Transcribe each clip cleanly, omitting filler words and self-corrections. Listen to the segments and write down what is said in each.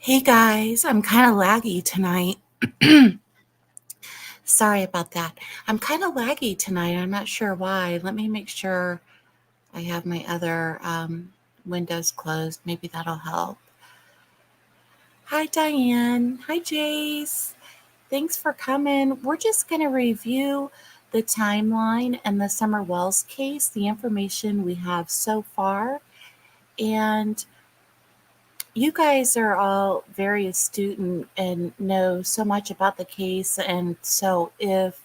Hey guys, I'm kind of laggy tonight. Sorry about that. I'm kind of laggy tonight. I'm not sure why. Let me make sure I have my other windows closed. Maybe that'll help. Hi, Diane. Hi, Jace. Thanks for coming. We're just going to review the timeline and the Summer Wells case, the information we have so far. And you guys are all very astute and know so much about the case. And so if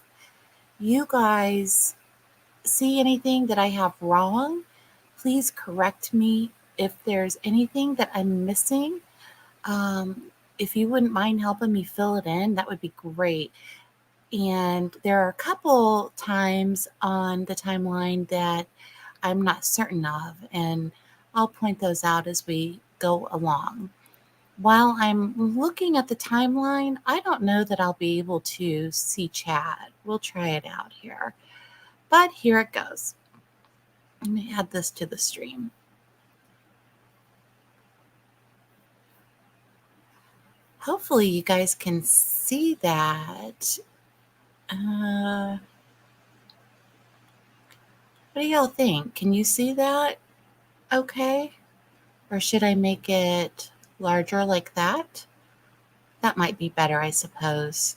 you guys see anything that I have wrong, please correct me. If there's anything that I'm missing, if you wouldn't mind helping me fill it in, that would be great. And there are a couple times on the timeline that I'm not certain of, and I'll point those out as we go along. While I'm looking at the timeline, I don't know that I'll be able to see chat. We'll try it out here. But here it goes. Let me add this to the stream. Hopefully you guys can see that. What do y'all think? Can you see that okay? Or should I make it larger like that? That might be better, I suppose.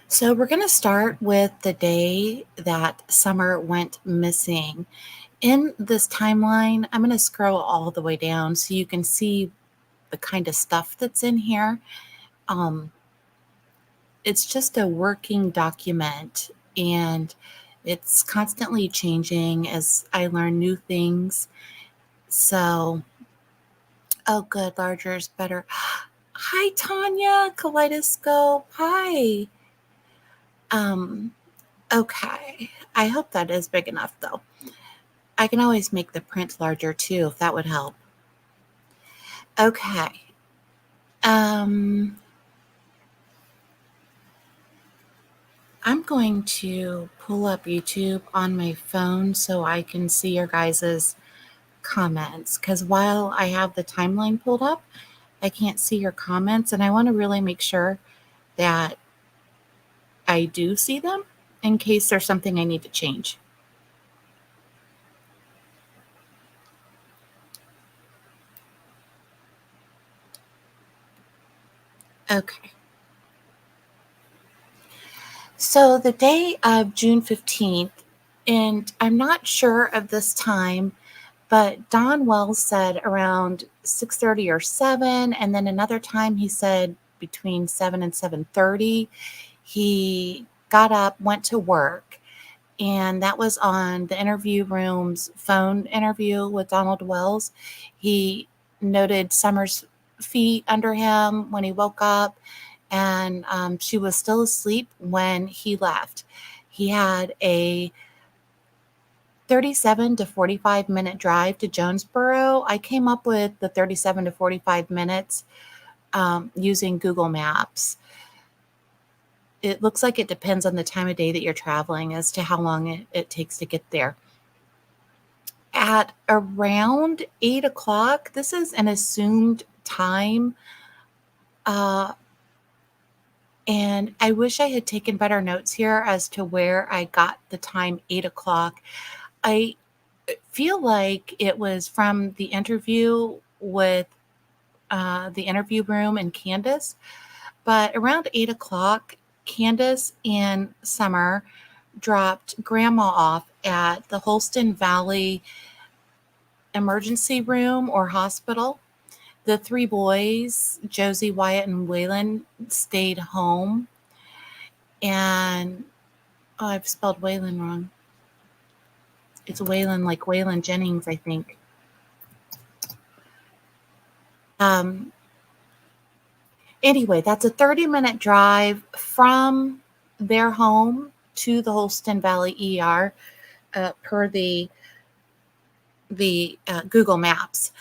So we're going to start with the day that Summer went missing. In this timeline, I'm going to scroll all the way down so you can see the kind of stuff that's in here. It's just a working document, and it's constantly changing as I learn new things. So, oh, good, larger is better. Hi, Tanya, Kaleidoscope. Hi. Okay. I hope that is big enough, though. I can always make the print larger, too, if that would help. Okay. I'm going to pull up YouTube on my phone so I can see your guys's comments, because while I have the timeline pulled up, I can't see your comments, and I want to really make sure that I do see them in case there's something I need to change. Okay. So the day of June 15th, and I'm not sure of this time, but Don Wells said around 6:30 or 7, and then another time he said between 7 and 7:30. He got up, went to work, and that was on the interview room's phone interview with Donald Wells. He noted Summer's feet under him when he woke up, and she was still asleep when he left. He had a 37 to 45 minute drive to Jonesboro. I came up with the 37 to 45 minutes using Google Maps. It looks like it depends on the time of day that you're traveling as to how long it takes to get there. At around 8 o'clock, this is an assumed time, and I wish I had taken better notes here as to where I got the time 8 o'clock. I feel like it was from the interview with the interview room and Candace, but around 8 o'clock, Candace and Summer dropped Grandma off at the Holston Valley Emergency Room or Hospital. The three boys, Josie, Wyatt, and Waylon, stayed home. And, oh, I've spelled Waylon wrong. It's Waylon, like Waylon Jennings, I think. Anyway, that's a 30-minute drive from their home to the Holston Valley ER per the Google Maps.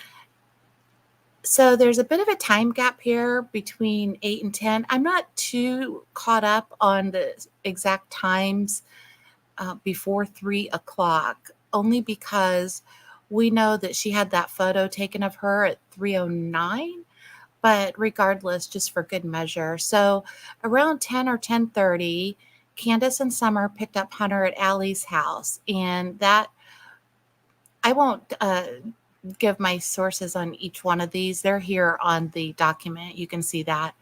So there's a bit of a time gap here between 8 and 10. I'm not too caught up on the exact times before 3 o'clock, only because We know that she had that photo taken of her at 3:09, but regardless, just for good measure. So around 10 or 10:30, Candace and Summer picked up Hunter at Allie's house, and that I won't give my sources on each one of these. They're here on the document. You can see that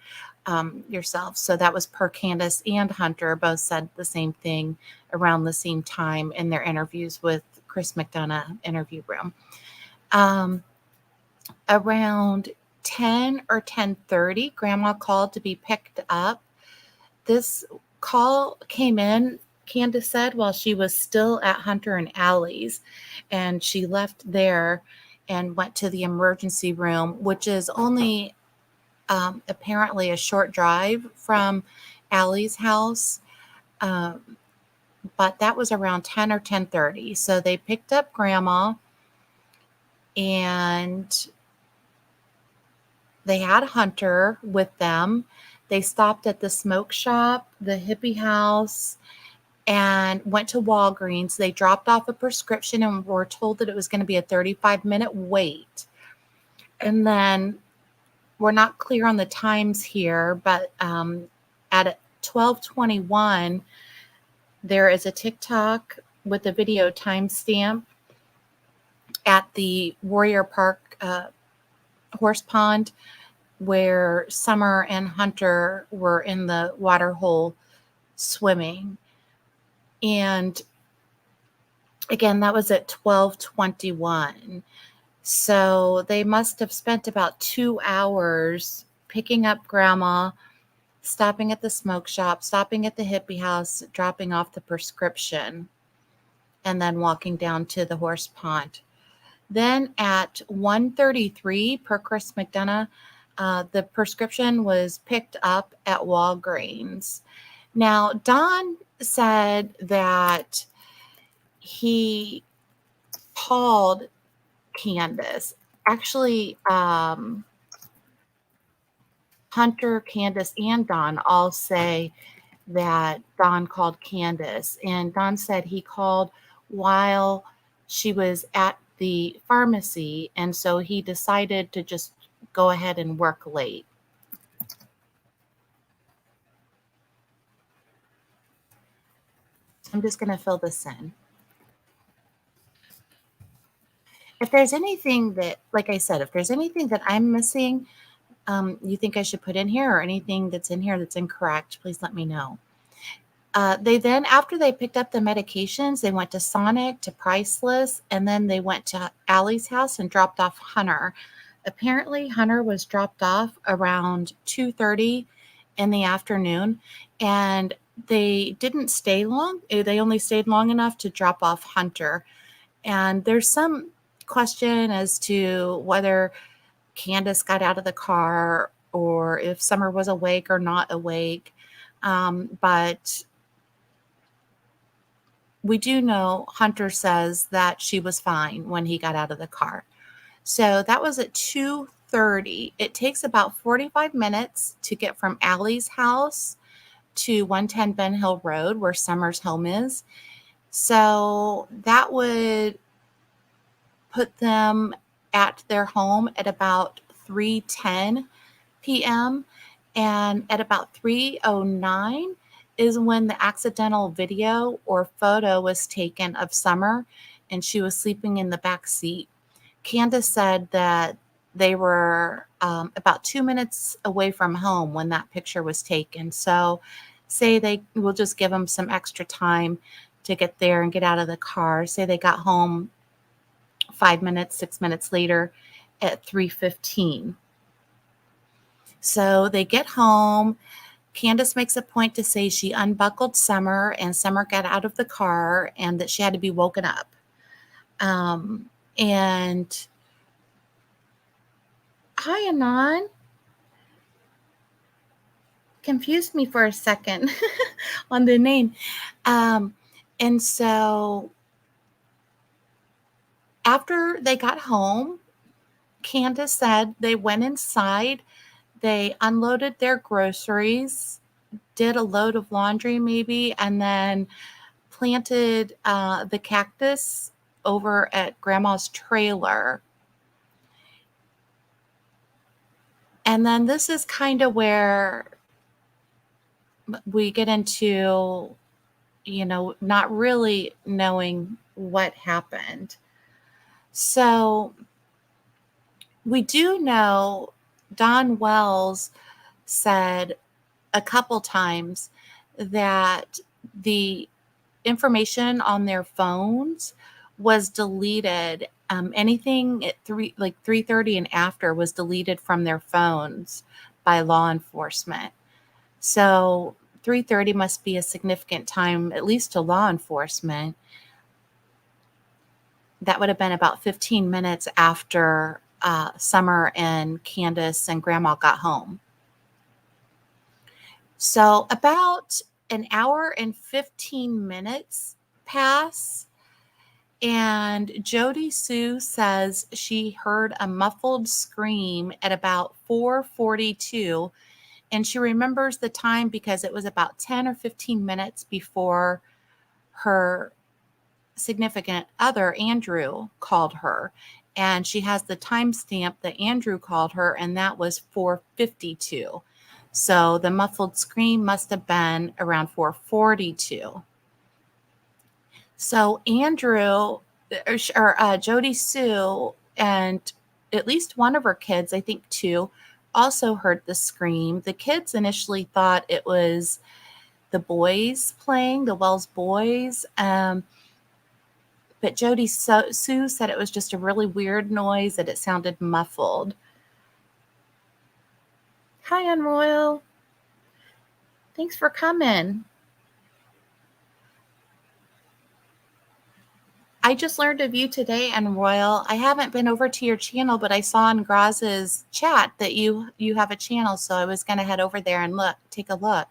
yourself. So that was per Candace and Hunter both said the same thing around the same time in their interviews with Chris McDonough interview room. Around 10 or 10:30, Grandma called to be picked up. This call came in, Candace said, while she was still at Hunter and Allie's, and she left there and went to the emergency room, which is only apparently a short drive from Allie's house. But that was around 10 or 10:30. So they picked up Grandma, and they had Hunter with them. They stopped at the smoke shop, the hippie house, and went to Walgreens. They dropped off a prescription and were told that it was going to be a 35-minute wait. And then we're not clear on the times here, but at 12:21, there is a TikTok with a video timestamp at the Warrior Park horse pond where Summer and Hunter were in the water hole swimming. And again, that was at 12:21. So they must have spent about 2 hours picking up Grandma, stopping at the smoke shop, stopping at the hippie house, dropping off the prescription, and then walking down to the horse pond. Then at 1:33, per Chris McDonough, the prescription was picked up at Walgreens. Now, Don said that he called Candace. Actually, Hunter, Candace, and Don all say that Don called Candace. And Don said he called while she was at the pharmacy. And so he decided to just go ahead and work late. I'm just going to fill this in. If there's anything that, like I said, if there's anything that I'm missing, you think I should put in here, or anything that's in here that's incorrect, please let me know. They then, after they picked up the medications, they went to Sonic, to Priceless, and then they went to Allie's house and dropped off Hunter. Apparently, Hunter was dropped off around 2:30 in the afternoon, and they didn't stay long. They only stayed long enough to drop off Hunter. And there's some question as to whether Candace got out of the car or if Summer was awake or not awake. But we do know Hunter says that she was fine when he got out of the car. So that was at 2:30. It takes about 45 minutes to get from Allie's house to 110 Ben Hill Road, where Summer's home is. So that would put them at their home at about 3:10 p.m. And at about 3:09 is when the accidental video or photo was taken of Summer, and she was sleeping in the back seat. Candace said that they were about 2 minutes away from home when that picture was taken. So say they will just give them some extra time to get there and get out of the car. Say they got home 5 minutes, 6 minutes later at 3:15. So they get home. Candace makes a point to say she unbuckled Summer, and Summer got out of the car, and that she had to be woken up. And hi, Anon. Confused me for a second on the name. And so after they got home, Candace said they went inside, they unloaded their groceries, did a load of laundry maybe, and then planted the cactus over at Grandma's trailer. And then this is kind of where we get into, not really knowing what happened. So we do know Don Wells said a couple times that the information on their phones was deleted. Anything at 3:30 and after was deleted from their phones by law enforcement. So 3:30 must be a significant time, at least to law enforcement. That would have been about 15 minutes after Summer and Candace and Grandma got home. So about an hour and 15 minutes pass, and Jody Sue says she heard a muffled scream at about 4:42, and she remembers the time because it was about 10 or 15 minutes before her significant other, Andrew, called her. And she has the timestamp that Andrew called her, and that was 4:52. So the muffled scream must have been around 4:42. So Andrew or Jody Sue and at least one of her kids, I think two, also heard the scream. The kids initially thought it was the boys playing, the Wells boys. But Jody Sue said it was just a really weird noise, that it sounded muffled. Hi, Unroyal. Thanks for coming. I just learned of you today, Unroyal. I haven't been over to your channel, but I saw in Graz's chat that you have a channel, so I was going to head over there and take a look.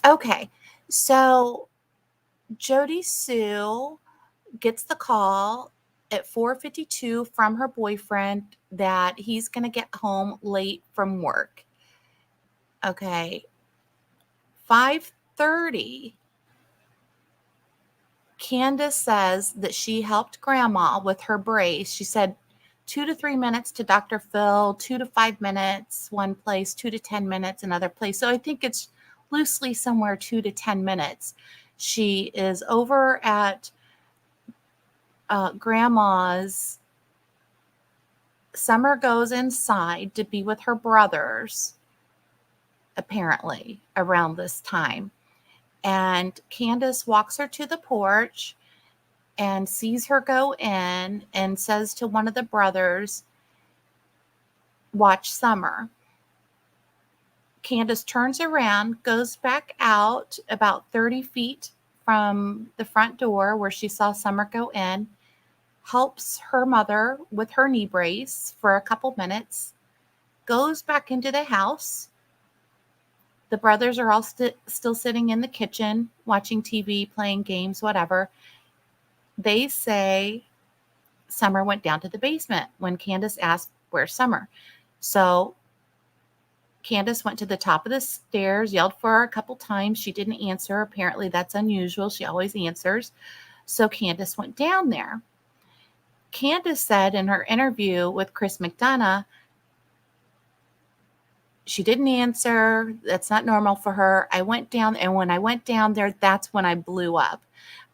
Okay, so Jody Sue gets the call at 4:52 from her boyfriend that he's going to get home late from work. Okay. 5:30, Candace says that she helped Grandma with her brace. She said 2 to 3 minutes to Dr. Phil, 2 to 5 minutes one place, 2 to 10 minutes another place. So I think it's loosely somewhere 2 to 10 minutes. She is over at Grandma's. Summer goes inside to be with her brothers, apparently, around this time. And Candace walks her to the porch and sees her go in and says to one of the brothers, "Watch Summer." Candace turns around, goes back out about 30 feet from the front door where she saw Summer go in, helps her mother with her knee brace for a couple minutes, goes back into the house. The brothers are all still sitting in the kitchen, watching TV, playing games, whatever. They say Summer went down to the basement when Candace asked, "Where's Summer?" So Candace went to the top of the stairs, yelled for her a couple times. She didn't answer. Apparently that's unusual. She always answers. So Candace went down there. Candace said in her interview with Chris McDonough, she didn't answer. That's not normal for her. I went down, and when I went down there, that's when I blew up.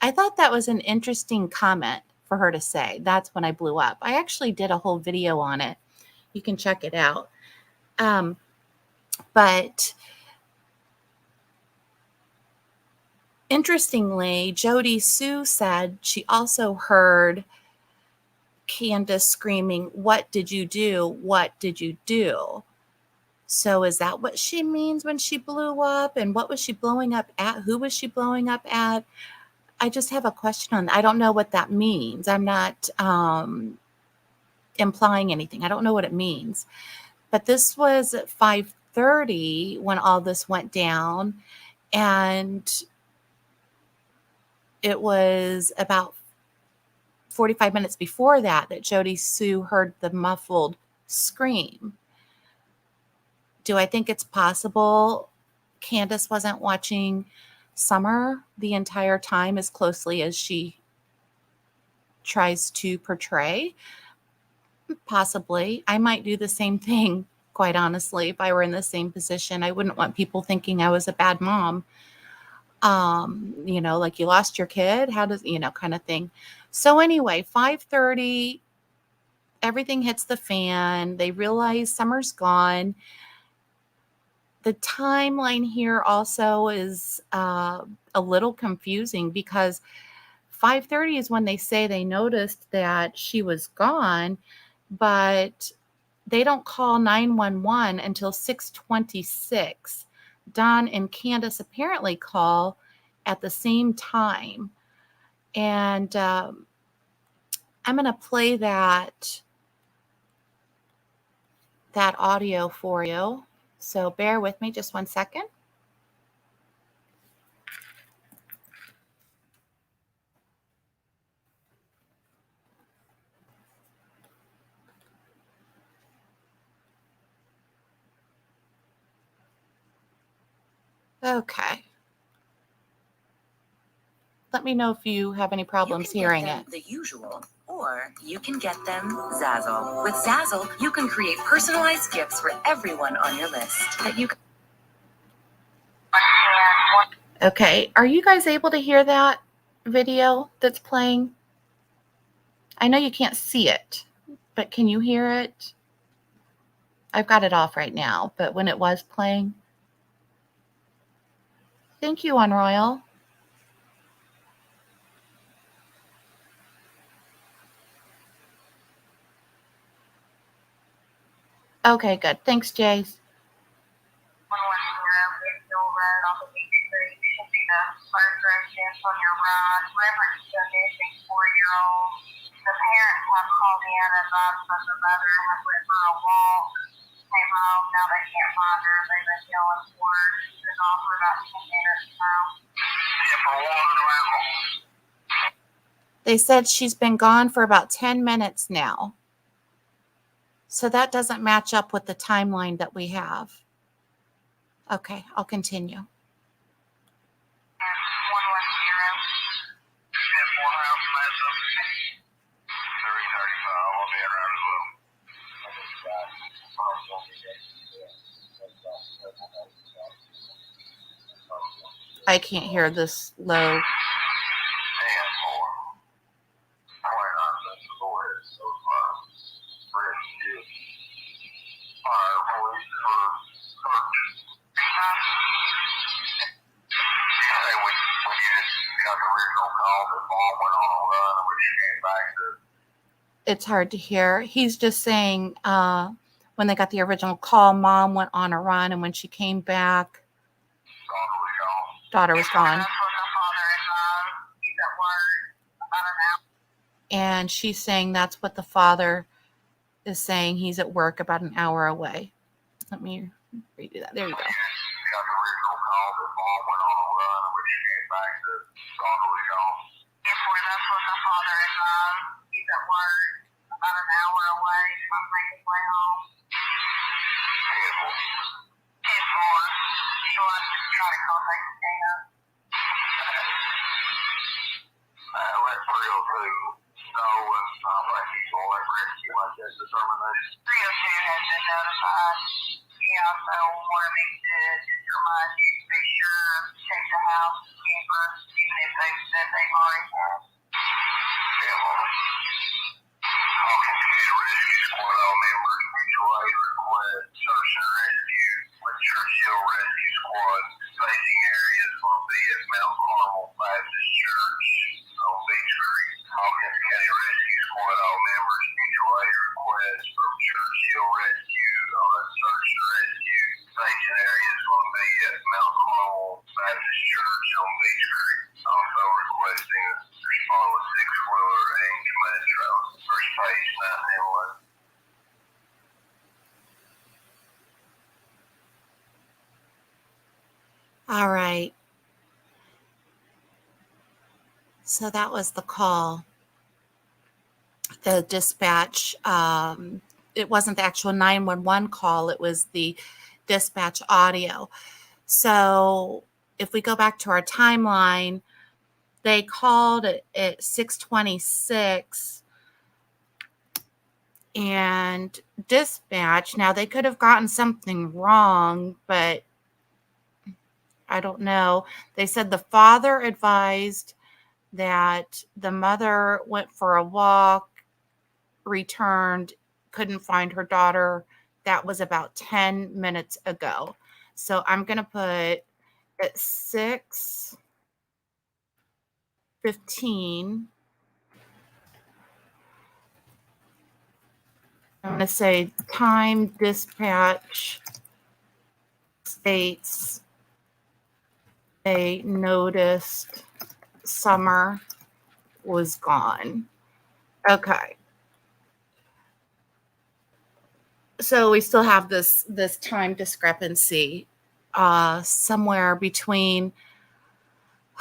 I thought that was an interesting comment for her to say. That's when I blew up. I actually did a whole video on it. You can check it out. But interestingly, Jody Sue said she also heard Candace screaming, "What did you do? What did you do?" So is that what she means when she blew up? And what was she blowing up at? Who was she blowing up at? I just have a question on that. I don't know what that means. I'm not implying anything. I don't know what it means. But this was at 5:30 when all this went down. And it was about 45 minutes before that Jody Sue heard the muffled scream. Do I think it's possible Candace wasn't watching Summer the entire time as closely as she tries to portray. Possibly. I might do the same thing, quite honestly, if I were in the same position. I wouldn't want people thinking I was a bad mom. Like you lost your kid, how does, kind of thing. So anyway, 5:30, everything hits the fan. They realize Summer's gone. The timeline here also is a little confusing because 5:30 is when they say they noticed that she was gone, but they don't call 911 until 6:26. Don and Candace apparently call at the same time. And I'm going to play that audio for you. So bear with me just 1 second. Okay. Let me know if you have any problems hearing it. The usual, or you can get them Zazzle. With Zazzle, you can create personalized gifts for everyone on your list that you can. Okay, are you guys able to hear that video that's playing? I know you can't see it, but can you hear it? I've got it off right now, but when it was playing. Thank you, Unroyal. Okay, good. Thanks, Jace. On your ride, reference to a missing 4-year-old. The parents have called in and advised that the mother has went for a walk, came home, now they can't find her. They've been yelling for her. She's been gone for about 10 minutes now. They said she's been gone for about 10 minutes now. So that doesn't match up with the timeline that we have. Okay, I'll continue. I can't hear this low. It's hard to hear. He's just saying when they got the original call, mom went on a run, and when she came back, daughter was gone. And she's saying that's what the father is saying. He's at work about an hour away. Let me redo that. There you go. All right. So that was the call. The dispatch, it wasn't the actual 911 call, it was the dispatch audio. So if we go back to our timeline, They called at 6:26 and dispatch. Now they could have gotten something wrong, but I don't know. They said the father advised that the mother went for a walk, returned, couldn't find her daughter. That was about 10 minutes ago. So I'm going to put at 6:15. I'm going to say time dispatch states they noticed Summer was gone. Okay. So we still have this time discrepancy somewhere between,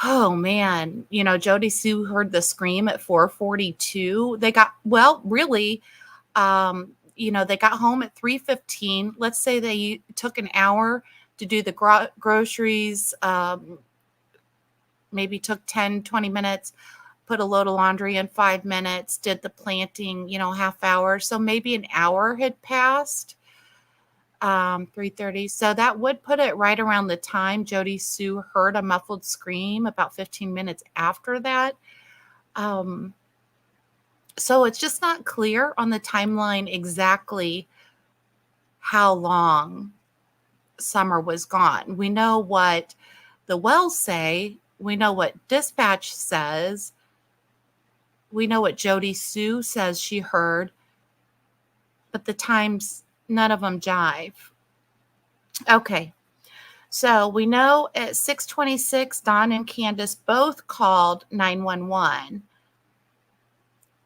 oh man, Jody Sue heard the scream at 4:42. They got, well, really, they got home at 3:15. Let's say they took an hour to do the groceries, maybe took 10, 20 minutes, put a load of laundry in 5 minutes, did the planting, half hour. So maybe an hour had passed, 3:30. So that would put it right around the time Jody Sue heard a muffled scream, about 15 minutes after that. So it's just not clear on the timeline exactly how long Summer was gone. We know what the wells say. We know what dispatch says. We know what Jody Sue says she heard, but the times, none of them jive. Okay, so we know at 6:26, Don and Candace both called 911.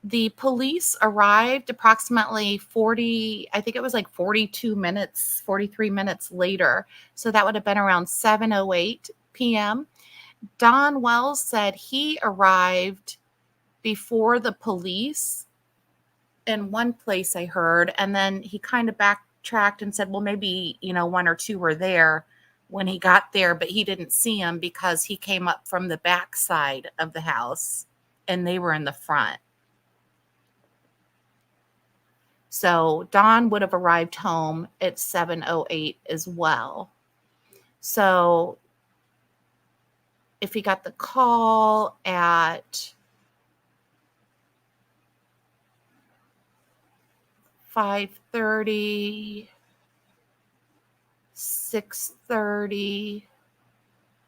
The police arrived approximately 40, I think it was like 42 minutes, 43 minutes later. So that would have been around 7:08 p.m. Don Wells said he arrived before the police in one place, I heard, and then he kind of backtracked and said, well, maybe, one or two were there when he got there, but he didn't see them because he came up from the back side of the house and they were in the front. So Don would have arrived home at 7:08 as well. So if he got the call at 5:30, 6:30,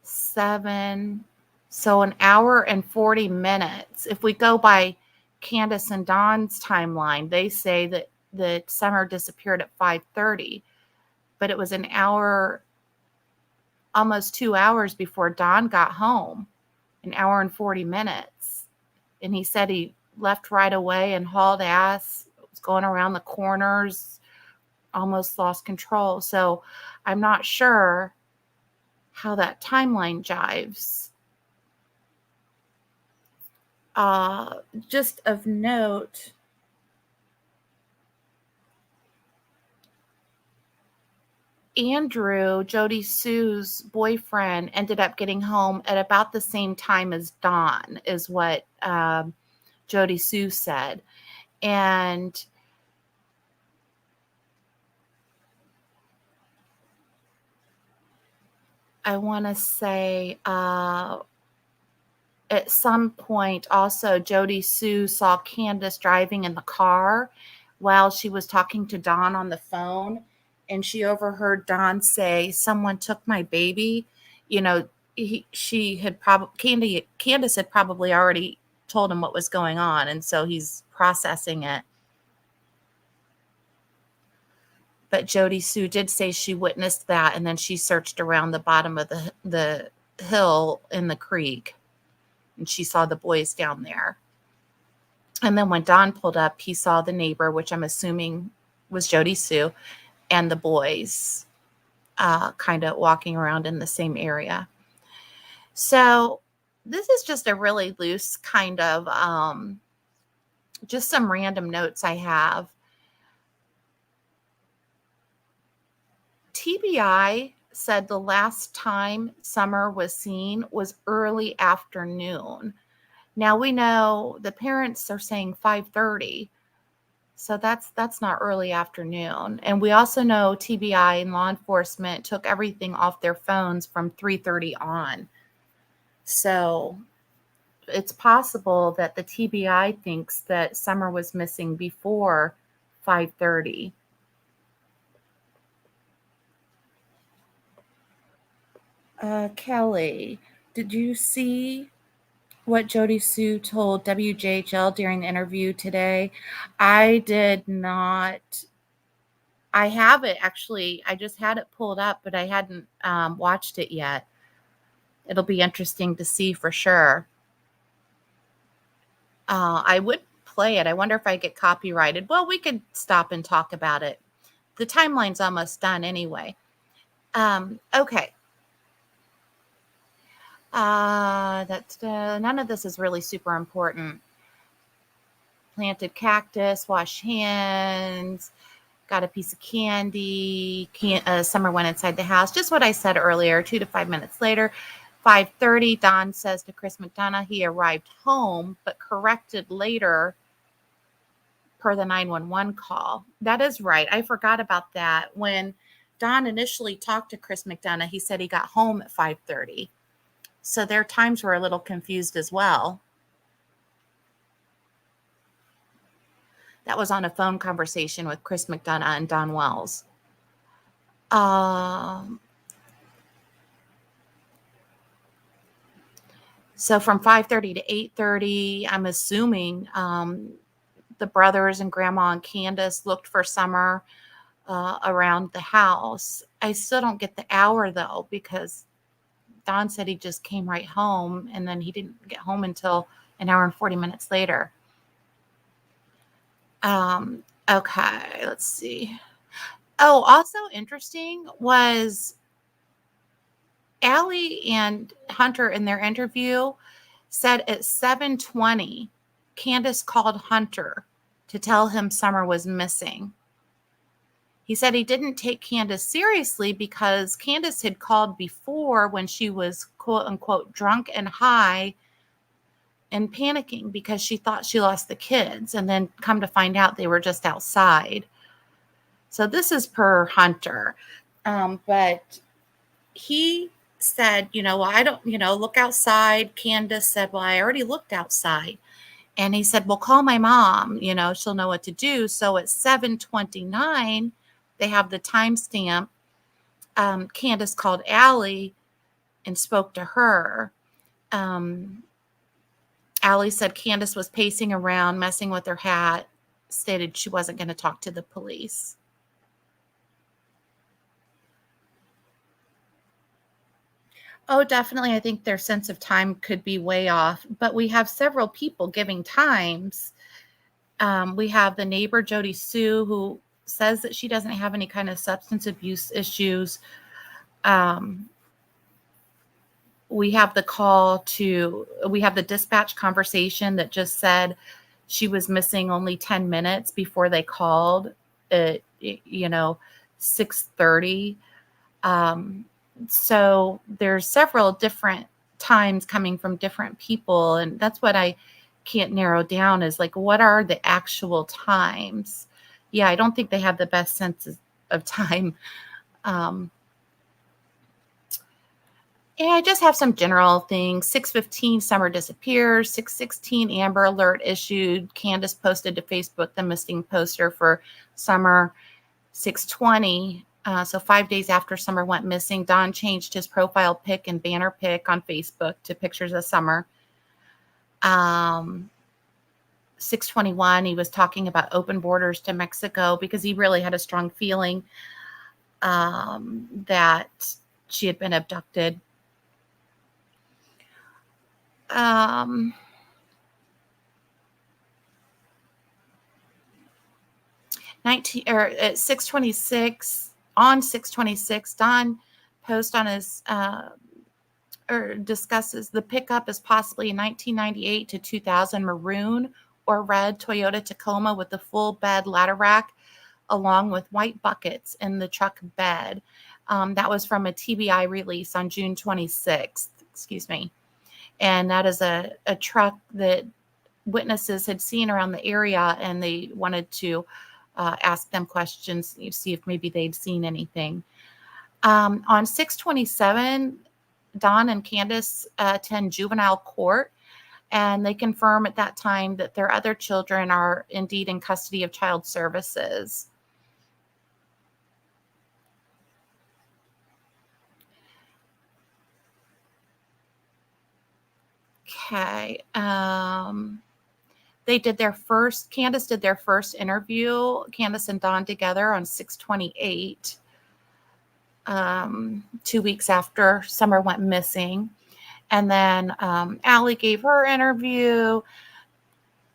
7, so an hour and 40 minutes. If we go by Candace and Don's timeline, they say that Summer disappeared at 5:30, but it was an hour, almost 2 hours before Don got home, an hour and 40 minutes. And he said he left right away and hauled ass, was going around the corners, almost lost control. So I'm not sure how that timeline jives. Just of note, Andrew, Jody Sue's boyfriend, ended up getting home at about the same time as Don, is what Jody Sue said. And I want to say at some point also Jody Sue saw Candace driving in the car while she was talking to Don on the phone, and she overheard Don say, someone took my baby. Candace had probably already told him what was going on, and so he's processing it. But Jody Sue did say she witnessed that, and then she searched around the bottom of the hill in the creek, and she saw the boys down there. And then when Don pulled up, he saw the neighbor, which I'm assuming was Jody Sue, and the boys kind of walking around in the same area. So this is just a really loose kind of, just some random notes I have. TBI said the last time Summer was seen was early afternoon. Now we know the parents are saying 5:30. So that's not early afternoon. And we also know TBI and law enforcement took everything off their phones from 3:30 on. So it's possible that the TBI thinks that Summer was missing before 5:30. Kelly, did you see what Jody Sue told WJHL during the interview today? I did not. I have it actually. I just had it pulled up, but I hadn't watched it yet. It'll be interesting to see for sure. I would play it. I wonder if I get copyrighted. Well, we could stop and talk about it. The timeline's almost done anyway. Okay. That's none of this is really super important. Planted cactus, wash hands, got a piece of candy. Summer went inside the house. Just what I said earlier. 2 to 5 minutes later, 5:30, Don says to Chris McDonough he arrived home, but corrected later per the 911 call. That is right. I forgot about that. When Don initially talked to Chris McDonough, he said he got home at 5:30. So their times were a little confused as well. That was on a phone conversation with Chris McDonough and Don Wells. So from 5:30 to 8:30, I'm assuming the brothers and Grandma and Candace looked for Summer around the house. I still don't get the hour though, because Don said he just came right home and then he didn't get home until an hour and 40 minutes later. Okay, let's see. Oh, also interesting was Allie and Hunter in their interview said at 7:20, Candace called Hunter to tell him Summer was missing. He said he didn't take Candace seriously because Candace had called before when she was quote unquote drunk and high and panicking because she thought she lost the kids, and then come to find out they were just outside. So this is per Hunter. But he said, well, I don't, look outside. Candace said, well, I already looked outside. And he said, well, call my mom, she'll know what to do. So at 7:29, they have the timestamp. Candace called Allie and spoke to her. Allie said Candace was pacing around, messing with her hat, stated she wasn't going to talk to the police. Oh, definitely. I think their sense of time could be way off, but we have several people giving times. We have the neighbor, Jody Sue, who says that she doesn't have any kind of substance abuse issues. We have the dispatch conversation that just said she was missing only 10 minutes before they called at, 6:30. So there's several different times coming from different people. And that's what I can't narrow down is like, what are the actual times? Yeah, I don't think they have the best sense of time. And I just have some general things. 6:15, Summer disappears. 6:16, Amber Alert issued. Candace posted to Facebook the missing poster for Summer. 6:20, so 5 days after Summer went missing, Don changed his profile pic and banner pic on Facebook to pictures of Summer. 6:21, he was talking about open borders to Mexico because he really had a strong feeling that she had been abducted. 6:26, on 6:26, Don posts on his or discusses the pickup as possibly a 1998 to 2000 maroon or red Toyota Tacoma with the full bed ladder rack, along with white buckets in the truck bed. That was from a TBI release on June 26th, excuse me. And that is a truck that witnesses had seen around the area, and they wanted to ask them questions, see if maybe they'd seen anything. On 6/27, Don and Candace attend juvenile court, and they confirm at that time that their other children are indeed in custody of child services. Okay. They did their first, Candace did their first interview, Candace and Don together on 6/28, 2 weeks after Summer went missing. And then Allie gave her interview.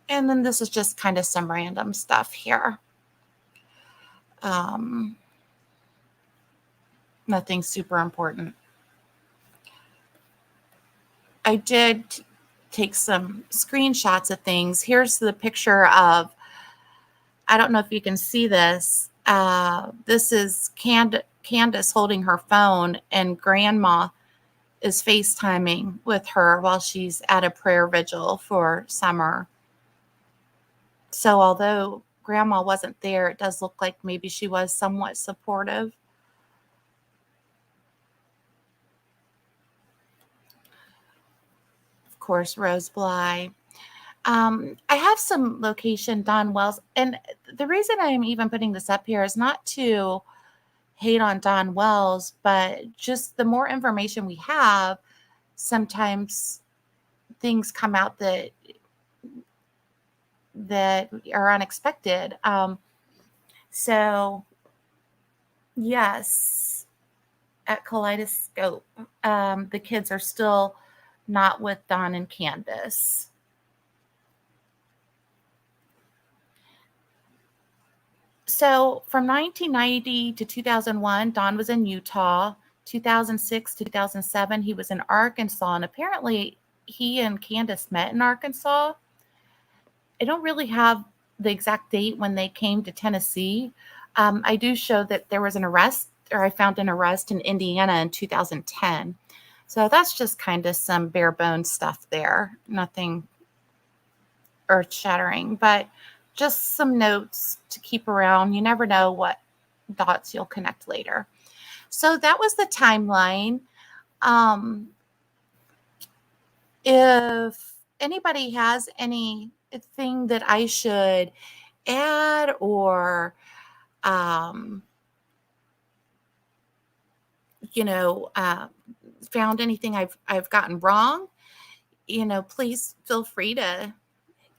And then this is just kind of some random stuff here. Nothing super important. I did take some screenshots of things. Here's the picture of, I don't know if you can see this. This is Candace holding her phone, and Grandma is FaceTiming with her while she's at a prayer vigil for Summer. So although Grandma wasn't there, it does look like maybe she was somewhat supportive. Of course, Rose Bly. I have some location Don Wells, and the reason I'm even putting this up here is not to hate on Don Wells, but just the more information we have, sometimes things come out that are unexpected. So yes, at Kaleidoscope, the kids are still not with Don and Candace. So from 1990 to 2001, Don was in Utah. 2006 to 2007, he was in Arkansas, and apparently he and Candace met in Arkansas. I don't really have the exact date when they came to Tennessee. I do show that there was an arrest, or I found an arrest in Indiana in 2010. So that's just kind of some bare bones stuff there. Nothing earth shattering, but just some notes to keep around. You never know what dots you'll connect later. So that was the timeline. If anybody has anything that I should add, or found anything I've gotten wrong, please feel free to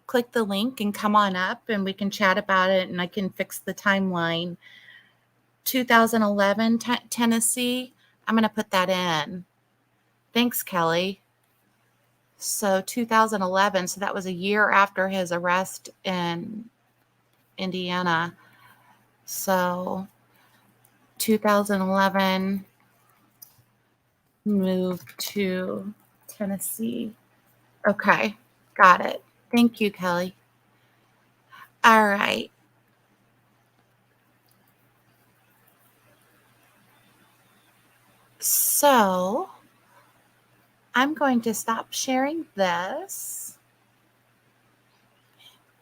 click the link and come on up, and we can chat about it, and I can fix the timeline. 2011 Tennessee, I'm going to put that in. Thanks, Kelly. So 2011, so that was a year after his arrest in Indiana. So 2011, moved to Tennessee. Okay, got it. Thank you, Kelly. All right. So I'm going to stop sharing this.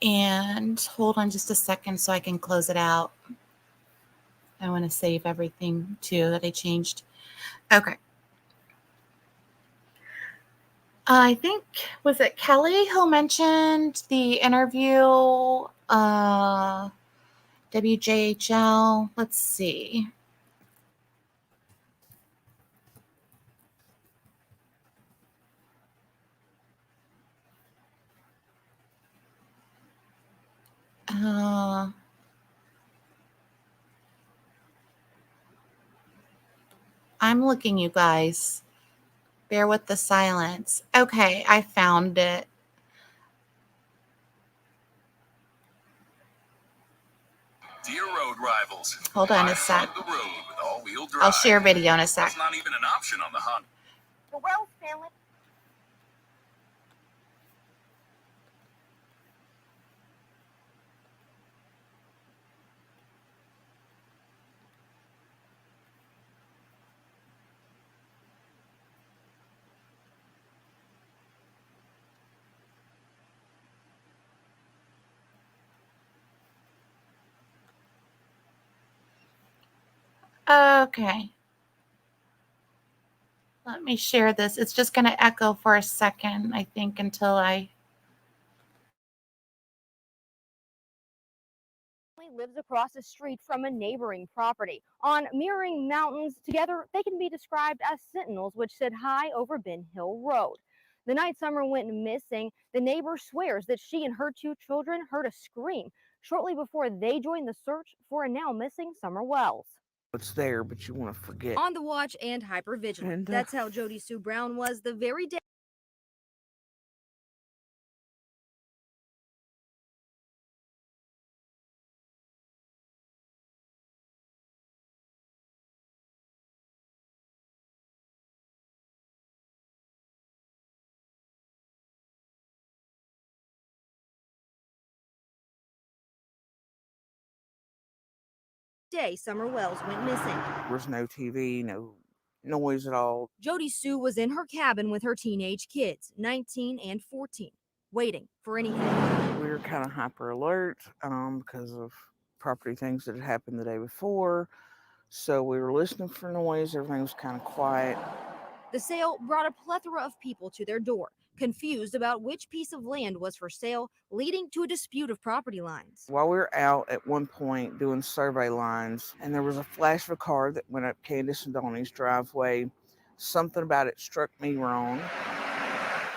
And hold on just a second so I can close it out. I want to save everything too that I changed. Okay. I think, was it Kelly who mentioned the interview, WJHL? Let's see. I'm looking, you guys. Bear with the silence. Okay, I found it. Dear road rivals, hold on a sec. the road with all-wheel drive. I'll share video in a sec. That's not even an option on the Honda. The Wells family. Okay, let me share this. It's just going to echo for a second, I think, until I. Lives across the street from a neighboring property. On mirroring mountains, together they can be described as sentinels which sit high over Ben Hill Road. The night Summer went missing, the neighbor swears that she and her 2 children heard a scream shortly before they joined the search for a now missing Summer Wells. It's there, but you want to forget. On the watch and hypervigilant. And, That's how Jody Sue Brown was the very day Summer Wells went missing. there was no TV, no noise at all. Jody Sue was in her cabin with her teenage kids, 19 and 14, waiting for any hit. We were kind of hyper alert because of property things that had happened the day before. So we were listening for noise. Everything was kind of quiet. The sale brought a plethora of people to their door, confused about which piece of land was for sale, leading to a dispute of property lines. While we were out at one point doing survey lines, and there was a flash of a car that went up Candace and Donnie's driveway. Something about it struck me wrong.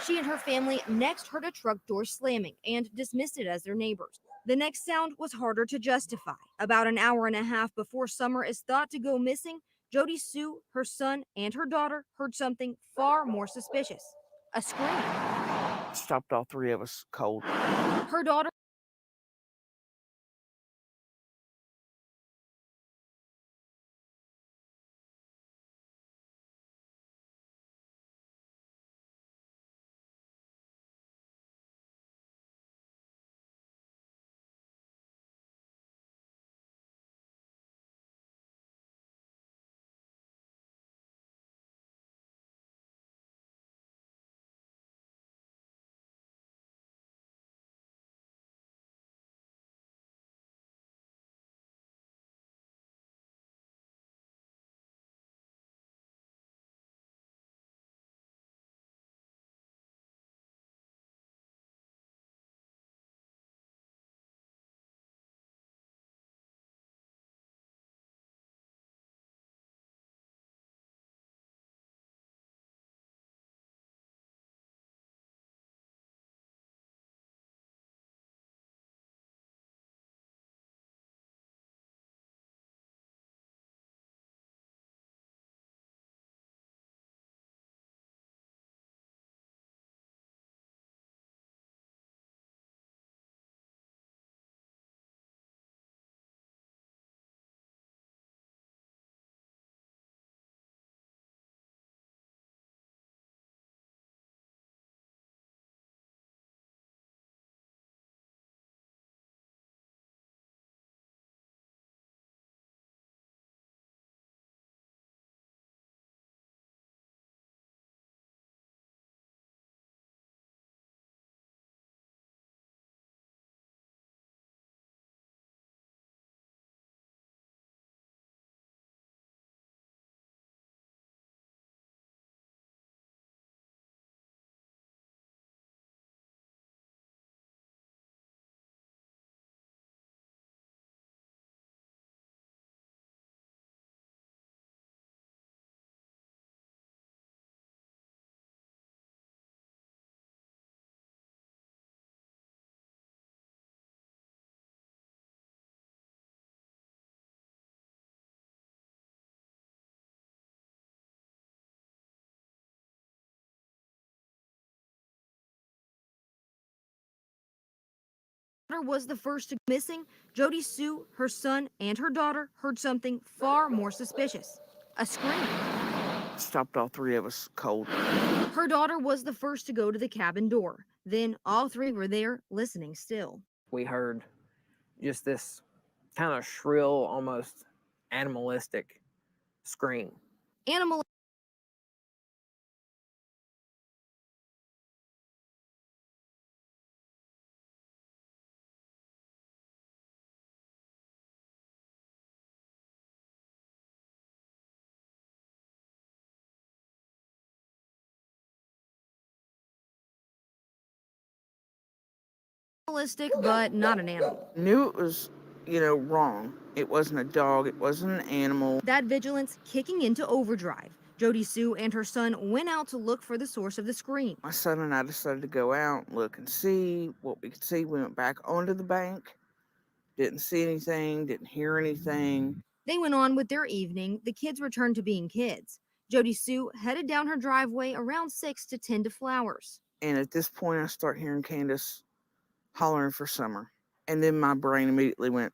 She and her family next heard a truck door slamming and dismissed it as their neighbors. The next sound was harder to justify. About an hour and a half before Summer is thought to go missing, Jody Sue, her son, and her daughter heard something far more suspicious. A scream. Stopped all three of us cold. Her daughter was the first to go missing. Jody Sue, her son, and her daughter heard something far more suspicious. A scream. Stopped all three of us cold. Her daughter was the first to go to the cabin door. Then all three were there, listening still. We heard just this kind of shrill, almost animalistic scream. Animal animalistic, but not an animal. Knew it was, wrong. It wasn't a dog. It wasn't an animal. That vigilance kicking into overdrive. Jody Sue and her son went out to look for the source of the scream. My son and I decided to go out, look and see what we could see. We went back onto the bank. Didn't see anything. Didn't hear anything. They went on with their evening. The kids returned to being kids. Jody Sue headed down her driveway around 6 to tend to flowers. And at this point, I start hearing Candace hollering for Summer. And then my brain immediately went,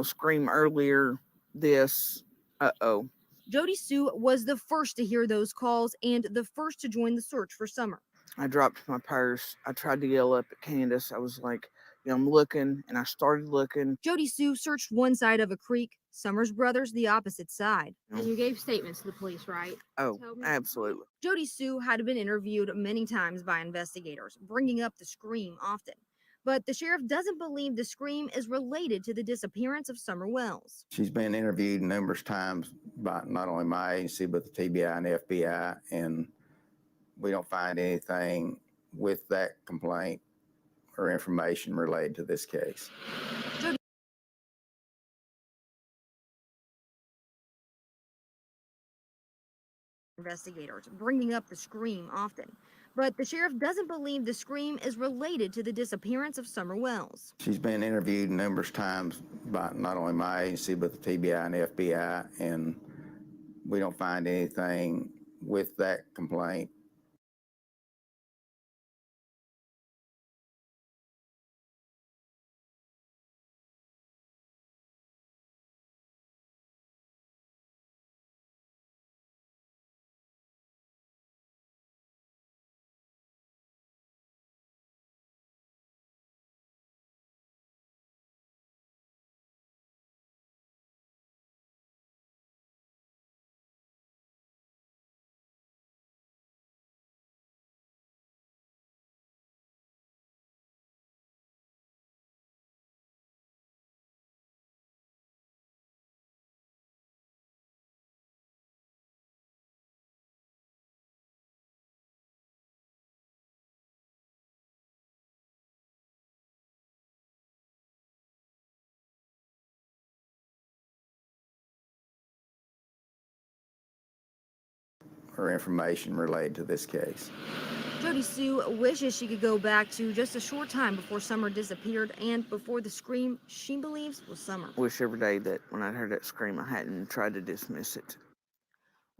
scream earlier, this, uh-oh. Jody Sue was the first to hear those calls and the first to join the search for Summer. I dropped my purse. I tried to yell up at Candace. I was like, I'm looking, and I started looking. Jody Sue searched one side of a creek, Summer's brothers the opposite side. And you gave statements to the police, right? Oh, absolutely. Jody Sue had been interviewed many times by investigators, bringing up the scream often. But the sheriff doesn't believe the scream is related to the disappearance of Summer Wells. She's been interviewed numerous times by not only my agency, but the TBI and FBI, and we don't find anything with that complaint or information related to this case. Investigators bringing up the scream often. But the sheriff doesn't believe the scream is related to the disappearance of Summer Wells. She's been interviewed numerous times by not only my agency, but the TBI and FBI, and we don't find anything with that complaint or information related to this case. Jody Sue wishes she could go back to just a short time before Summer disappeared and before the scream she believes was Summer. I wish every day that when I heard that scream, I hadn't tried to dismiss it.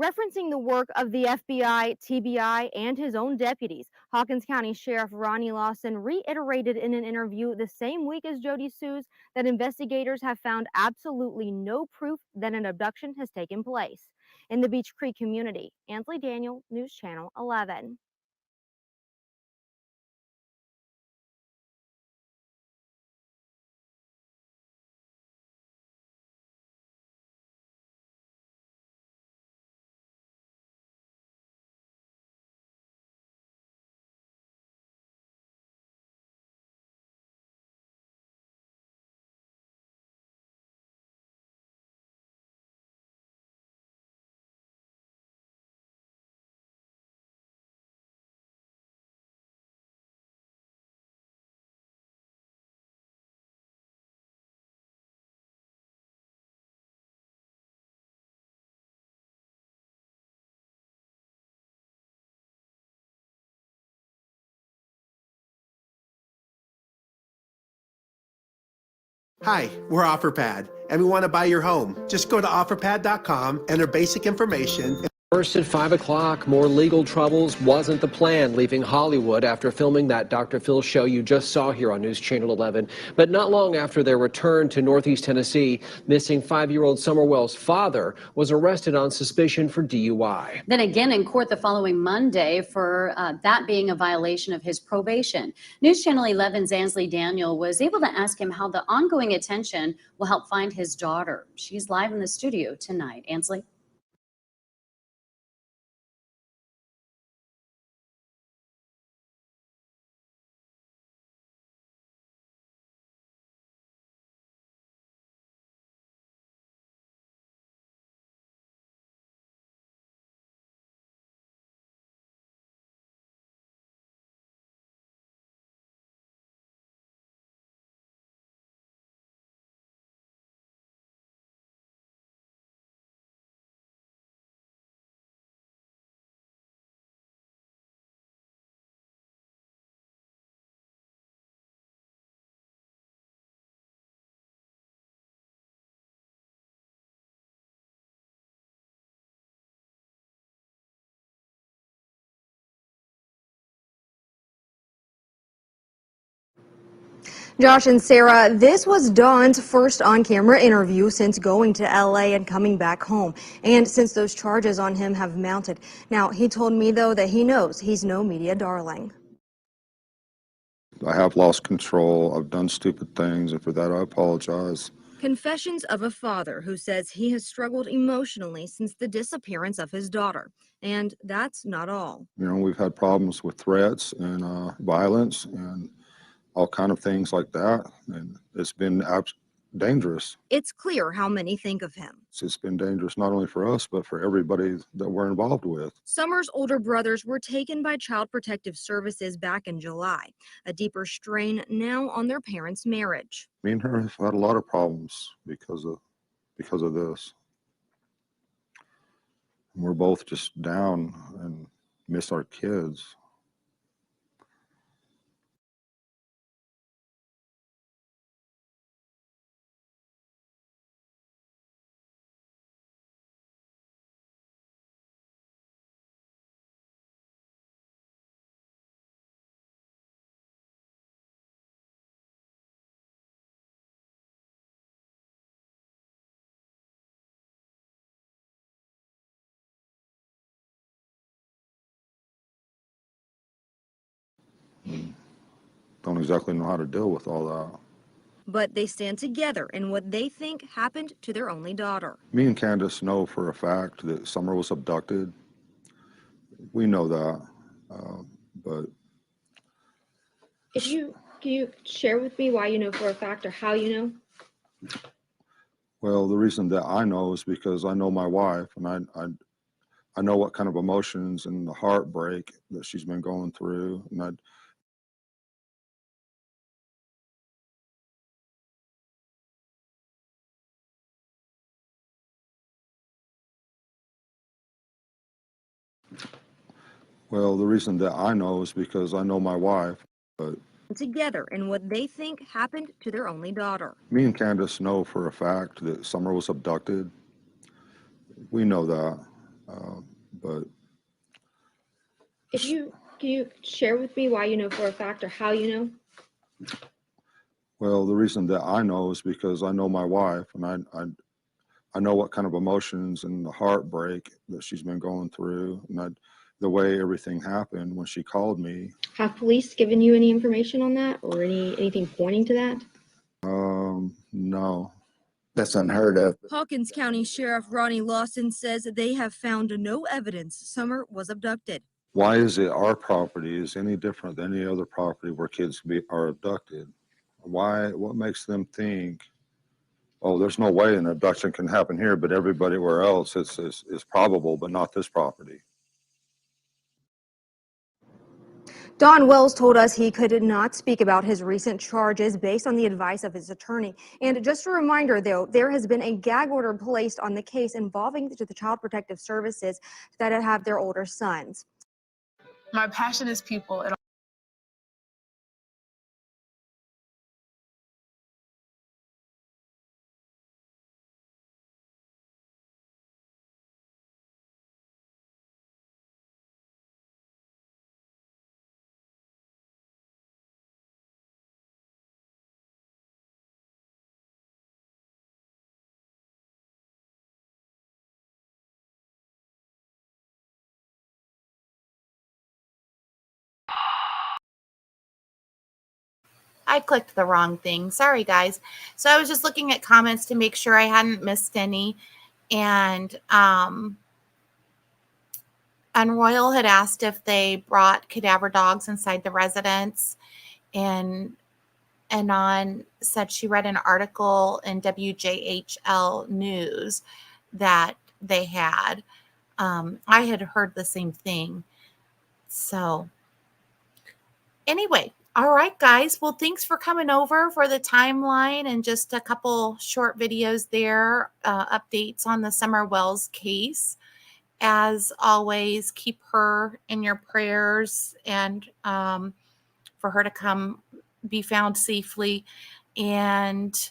Referencing the work of the FBI, TBI, and his own deputies, Hawkins County Sheriff Ronnie Lawson reiterated in an interview the same week as Jody Sue's that investigators have found absolutely no proof that an abduction has taken place. In the Beach Creek community, Ansley Daniel, News Channel 11. Hi, we're OfferPad, and we want to buy your home. Just go to OfferPad.com, enter basic information. First at 5 o'clock, more legal troubles wasn't the plan, leaving Hollywood after filming that Dr. Phil show you just saw here on News Channel 11. But not long after their return to Northeast Tennessee, missing 5-year-old Summer Wells' father was arrested on suspicion for DUI. Then again in court the following Monday for that being a violation of his probation. News Channel 11's Ansley Daniel was able to ask him how the ongoing attention will help find his daughter. She's live in the studio tonight. Ansley? Josh and Sarah, this was Don's first on-camera interview since going to LA and coming back home, and since those charges on him have mounted. Now, he told me, though, that he knows he's no media darling. I have lost control. I've done stupid things, and for that I apologize. Confessions of a father who says he has struggled emotionally since the disappearance of his daughter. And that's not all. You know, we've had problems with threats and violence and all kind of things like that, and it's been dangerous. It's clear how many think of him. It's been dangerous not only for us, but for everybody that we're involved with. Summer's older brothers were taken by Child Protective Services back in July, a deeper strain now on their parents' marriage. Me and her have had a lot of problems because of this. And we're both just down and miss our kids. Don't exactly know how to deal with all that. But they stand together in what they think happened to their only daughter. Me and Candace know for a fact that Summer was abducted. We know that, but Can you share with me why you know for a fact or how you know? well, the reason that I know is because I know my wife, and I know what kind of emotions and the heartbreak that she's been going through, and well, the reason that I know is because I know my wife, but Together in what they think happened to their only daughter. me and Candace know for a fact that Summer was abducted. We know that, but Can you share with me why you know for a fact or how you know? well, the reason that I know is because I know my wife, and I know what kind of emotions and the heartbreak that she's been going through, and the way everything happened when she called me. Have police given you any information on that or anything pointing to that? No. That's unheard of. Hawkins County Sheriff Ronnie Lawson says they have found no evidence Summer was abducted. Why is it our property is any different than any other property where kids are abducted? Why? What makes them think, oh, there's no way an abduction can happen here, but everywhere else is probable, but not this property? Don Wells told us he could not speak about his recent charges based on the advice of his attorney. And just a reminder, though, there has been a gag order placed on the case involving the Child Protective Services that have their older sons. My passion is people. I clicked the wrong thing. Sorry, guys. So I was just looking at comments to make sure I hadn't missed any. And Royal had asked if they brought cadaver dogs inside the residence. And Anon said she read an article in WJHL News that they had. I had heard the same thing. So anyway, all right, guys. Well, thanks for coming over for the timeline and just a couple short videos there, updates on the Summer Wells case. As always, keep her in your prayers and for her to come be found safely. And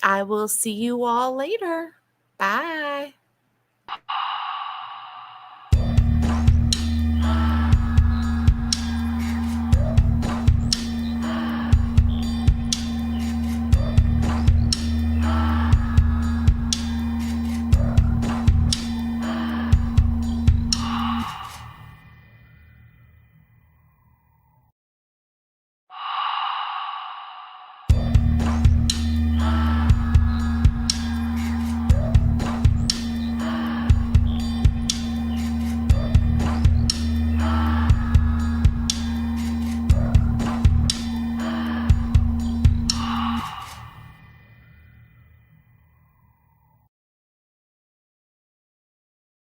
I will see you all later. Bye.